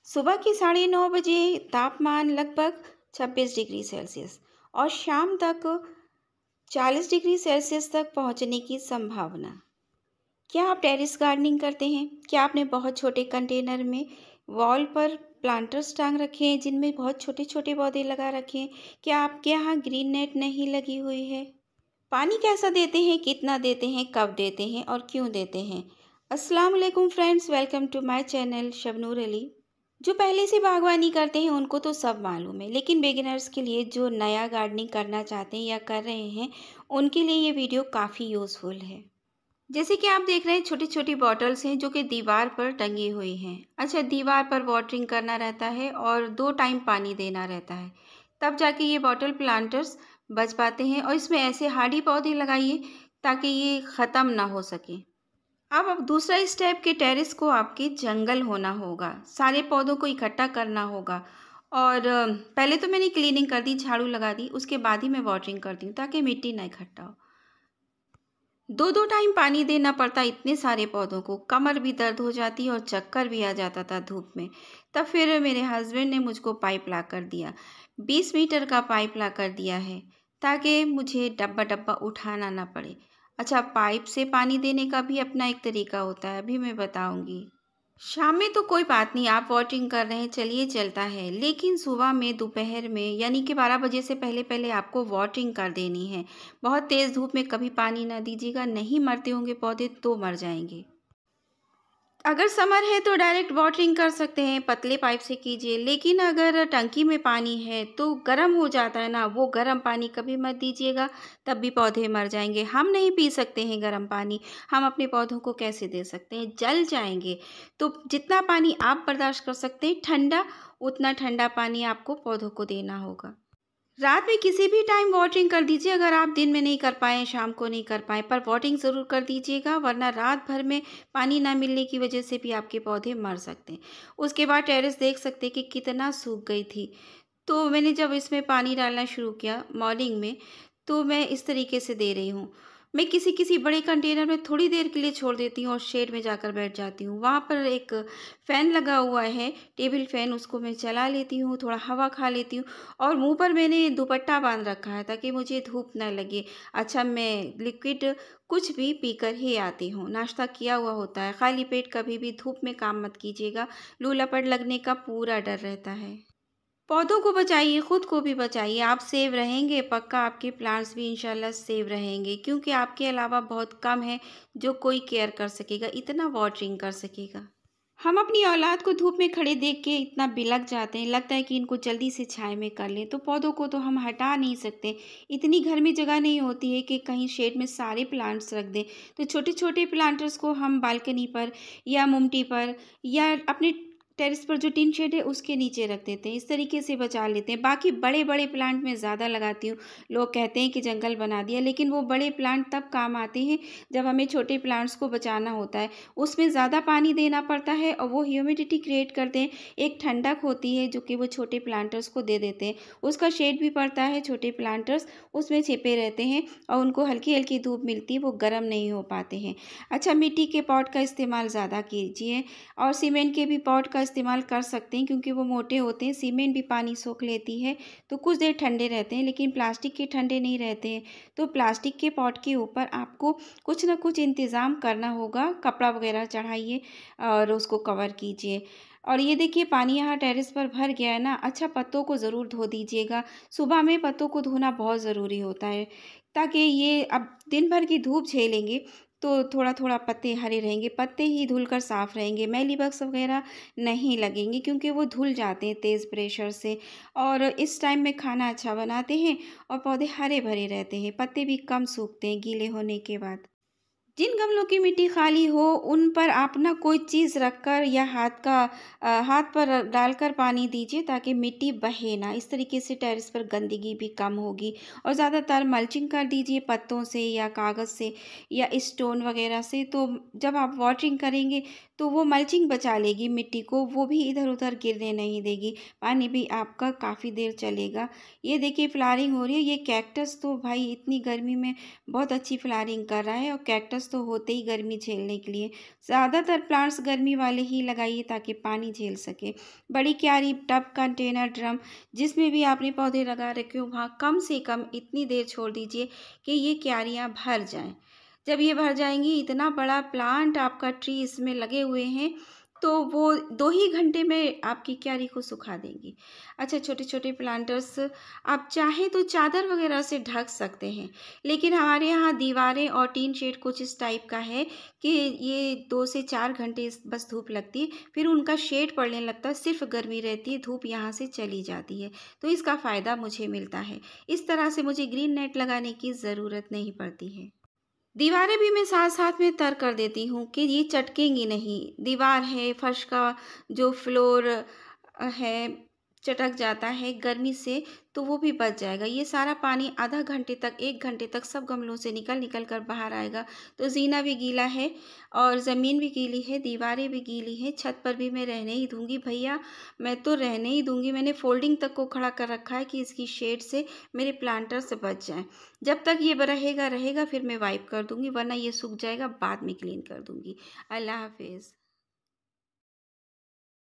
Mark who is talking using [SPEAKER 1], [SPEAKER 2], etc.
[SPEAKER 1] सुबह के 9:30 बजे तापमान लगभग 26 डिग्री सेल्सियस और शाम तक 40 डिग्री सेल्सियस तक पहुंचने की संभावना। क्या आप टेरेस गार्डनिंग करते हैं? क्या आपने बहुत छोटे कंटेनर में वॉल पर प्लांटर्स टांग रखे हैं जिनमें बहुत छोटे छोटे पौधे लगा रखे हैं? क्या आपके यहाँ ग्रीन नेट नहीं लगी हुई है? पानी कैसा देते हैं, कितना देते हैं, कब देते हैं और क्यों देते हैं? अस्सलाम वालेकुम friends, welcome to my channel Shabnoor Ali. जो पहले से बागवानी करते हैं उनको तो सब मालूम है, लेकिन बिगिनर्स के लिए जो नया गार्डनिंग करना चाहते हैं या कर रहे हैं उनके लिए ये वीडियो काफ़ी यूज़फुल है। जैसे कि आप देख रहे हैं, छोटी छोटी बॉटल्स हैं जो कि दीवार पर टंगी हुई हैं। अच्छा, दीवार पर वाटरिंग करना रहता है और 2 टाइम पानी देना रहता है, तब जाके ये बॉटल प्लांटर्स बच पाते हैं। और इसमें ऐसे हार्डी पौधे लगाइए ताकि ये ख़त्म ना हो सके। अब दूसरा स्टेप के टेरेस को आपके जंगल होना होगा, सारे पौधों को इकट्ठा करना होगा। और पहले तो मैंने क्लीनिंग कर दी, झाड़ू लगा दी, उसके बाद ही मैं वाटरिंग करती हूँ ताकि मिट्टी ना इकट्ठा हो। 2-2 टाइम पानी देना पड़ता इतने सारे पौधों को, कमर भी दर्द हो जाती और चक्कर भी आ जाता था धूप में। तब फिर मेरे हस्बैंड ने मुझको पाइप ला कर दिया, 20 मीटर का पाइप ला कर दिया है ताकि मुझे डब्बा डब्बा उठाना ना पड़े। अच्छा, पाइप से पानी देने का भी अपना एक तरीका होता है, अभी मैं बताऊंगी। शाम में तो कोई बात नहीं, आप वाटरिंग कर रहे हैं, चलिए चलता है। लेकिन सुबह में, दोपहर में, यानी कि 12 बजे से पहले पहले आपको वाटरिंग कर देनी है। बहुत तेज़ धूप में कभी पानी ना दीजिएगा, नहीं मरते होंगे पौधे तो मर जाएंगे। अगर समर है तो डायरेक्ट वाटरिंग कर सकते हैं, पतले पाइप से कीजिए। लेकिन अगर टंकी में पानी है तो गर्म हो जाता है ना, वो गर्म पानी कभी मत दीजिएगा, तब भी पौधे मर जाएंगे। हम नहीं पी सकते हैं गर्म पानी, हम अपने पौधों को कैसे दे सकते हैं, जल जाएंगे। तो जितना पानी आप बर्दाश्त कर सकते हैं ठंडा, उतना ठंडा पानी आपको पौधों को देना होगा। रात में किसी भी टाइम वाटरिंग कर दीजिए, अगर आप दिन में नहीं कर पाए, शाम को नहीं कर पाए, पर वाटरिंग ज़रूर कर दीजिएगा, वरना रात भर में पानी ना मिलने की वजह से भी आपके पौधे मर सकते हैं। उसके बाद टेरेस देख सकते हैं कि कितना सूख गई थी। तो मैंने जब इसमें पानी डालना शुरू किया मॉर्निंग में, तो मैं इस तरीके से दे रही हूँ। मैं किसी किसी बड़े कंटेनर में थोड़ी देर के लिए छोड़ देती हूँ और शेड में जाकर बैठ जाती हूँ। वहाँ पर एक फ़ैन लगा हुआ है, टेबल फ़ैन, उसको मैं चला लेती हूँ, थोड़ा हवा खा लेती हूँ। और मुँह पर मैंने दुपट्टा बांध रखा है ताकि मुझे धूप ना लगे। अच्छा, मैं लिक्विड कुछ भी पीकर ही आती हूँ, नाश्ता किया हुआ होता है। खाली पेट कभी भी धूप में काम मत कीजिएगा, लू लपट लगने का पूरा डर रहता है। पौधों को बचाइए, खुद को भी बचाइए, आप सेव रहेंगे, पक्का आपके प्लांट्स भी इंशाल्लाह सेव रहेंगे, क्योंकि आपके अलावा बहुत कम है जो कोई केयर कर सकेगा, इतना वाटरिंग कर सकेगा। हम अपनी औलाद को धूप में खड़े देख के इतना बिलक जाते हैं, लगता है कि इनको जल्दी से छाया में कर लें। तो पौधों को तो हम हटा नहीं सकते, इतनी घर में जगह नहीं होती है कि कहीं शेड में सारे प्लांट्स रख दें। तो छोटे छोटे प्लांटर्स को हम बालकनी पर या मुमटी पर या अपने टेरेस पर जो टीन शेड है उसके नीचे रख देते हैं, इस तरीके से बचा लेते हैं। बाकी बड़े बड़े प्लांट मैं ज़्यादा लगाती हूँ। लोग कहते हैं कि जंगल बना दिया, लेकिन वो बड़े प्लांट तब काम आते हैं जब हमें छोटे प्लांट्स को बचाना होता है। उसमें ज़्यादा पानी देना पड़ता है और वो ह्यूमिडिटी क्रिएट करते हैं, एक ठंडक होती है जो कि वो छोटे प्लांटर्स को दे देते हैं। उसका शेड भी पड़ता है, छोटे प्लांटर्स उसमें छिपे रहते हैं और उनको हल्की हल्की धूप मिलती है, वो गर्म नहीं हो पाते हैं। अच्छा, मिट्टी के पॉट का इस्तेमाल ज़्यादा कीजिए और सीमेंट के भी पॉट का इस्तेमाल कर सकते हैं, क्योंकि वो मोटे होते हैं। सीमेंट भी पानी सोख लेती है तो कुछ देर ठंडे रहते हैं, लेकिन प्लास्टिक के ठंडे नहीं रहते हैं। तो प्लास्टिक के पॉट के ऊपर आपको कुछ ना कुछ इंतज़ाम करना होगा, कपड़ा वगैरह चढ़ाइए और उसको कवर कीजिए। और ये देखिए, पानी यहाँ टेरेस पर भर गया है ना। अच्छा, पत्तों को ज़रूर धो दीजिएगा, सुबह में पत्तों को धोना बहुत ज़रूरी होता है ताकि ये अब दिन भर की धूप झेलेंगे तो थोड़ा थोड़ा पत्ते हरे रहेंगे, पत्ते ही धुलकर साफ़ रहेंगे, मैली बग्स वगैरह नहीं लगेंगे, क्योंकि वो धुल जाते हैं तेज़ प्रेशर से। और इस टाइम में खाना अच्छा बनाते हैं और पौधे हरे भरे रहते हैं, पत्ते भी कम सूखते हैं गीले होने के बाद। जिन गमलों की मिट्टी खाली हो उन पर आप ना कोई चीज़ रखकर या हाथ पर डालकर पानी दीजिए ताकि मिट्टी बहे ना। इस तरीके से टेरेस पर गंदगी भी कम होगी। और ज़्यादातर मल्चिंग कर दीजिए पत्तों से या कागज़ से या स्टोन वगैरह से। तो जब आप वाटरिंग करेंगे तो वो मल्चिंग बचा लेगी मिट्टी को, वो भी इधर उधर गिरने नहीं देगी, पानी भी आपका काफ़ी देर चलेगा। ये देखिए, फ्लावरिंग हो रही है। ये कैक्टस तो भाई इतनी गर्मी में बहुत अच्छी फ्लावरिंग कर रहा है और कैक्टस प्लांटर्स तो होते ही गर्मी झेलने के लिए। ज़्यादातर प्लांट्स गर्मी वाले ही लगाइए ताकि पानी झेल सके। बड़ी क्यारी, टब, कंटेनर, ड्रम जिसमें भी आपने पौधे लगा रखे हो वहाँ कम से कम इतनी देर छोड़ दीजिए कि ये क्यारियाँ भर जाएं। जब ये भर जाएंगी, इतना बड़ा प्लांट आपका ट्री इसमें लगे हुए हैं, तो वो 2 ही घंटे में आपकी क्यारी को सुखा देंगी। अच्छा, छोटे छोटे प्लांटर्स आप चाहें तो चादर वगैरह से ढक सकते हैं, लेकिन हमारे यहाँ दीवारें और टीन शेड कुछ इस टाइप का है कि ये 2 से 4 घंटे बस धूप लगती है, फिर उनका शेड पड़ने लगता है, सिर्फ गर्मी रहती है, धूप यहाँ से चली जाती है, तो इसका फ़ायदा मुझे मिलता है। इस तरह से मुझे ग्रीन नेट लगाने की ज़रूरत नहीं पड़ती है। दीवारें भी मैं साथ साथ में तर कर देती हूँ कि ये चटकेंगी नहीं। दीवार है, फर्श का जो फ्लोर है, चटक जाता है गर्मी से, तो वो भी बच जाएगा। ये सारा पानी आधा घंटे तक, 1 घंटे तक सब गमलों से निकल निकल कर बाहर आएगा। तो ज़ीना भी गीला है और ज़मीन भी गीली है, दीवारें भी गीली हैं, छत पर भी मैं रहने ही दूँगी भैया, मैं तो रहने ही दूँगी। मैंने फ़ोल्डिंग तक को खड़ा कर रखा है कि इसकी शेड से मेरे प्लांटर से बच जाएँ। जब तक ये रहेगा रहेगा, फिर मैं वाइप कर दूँगी, वरना ये सूख जाएगा, बाद में क्लीन कर दूँगी। अल्लाह हाफ़िज़।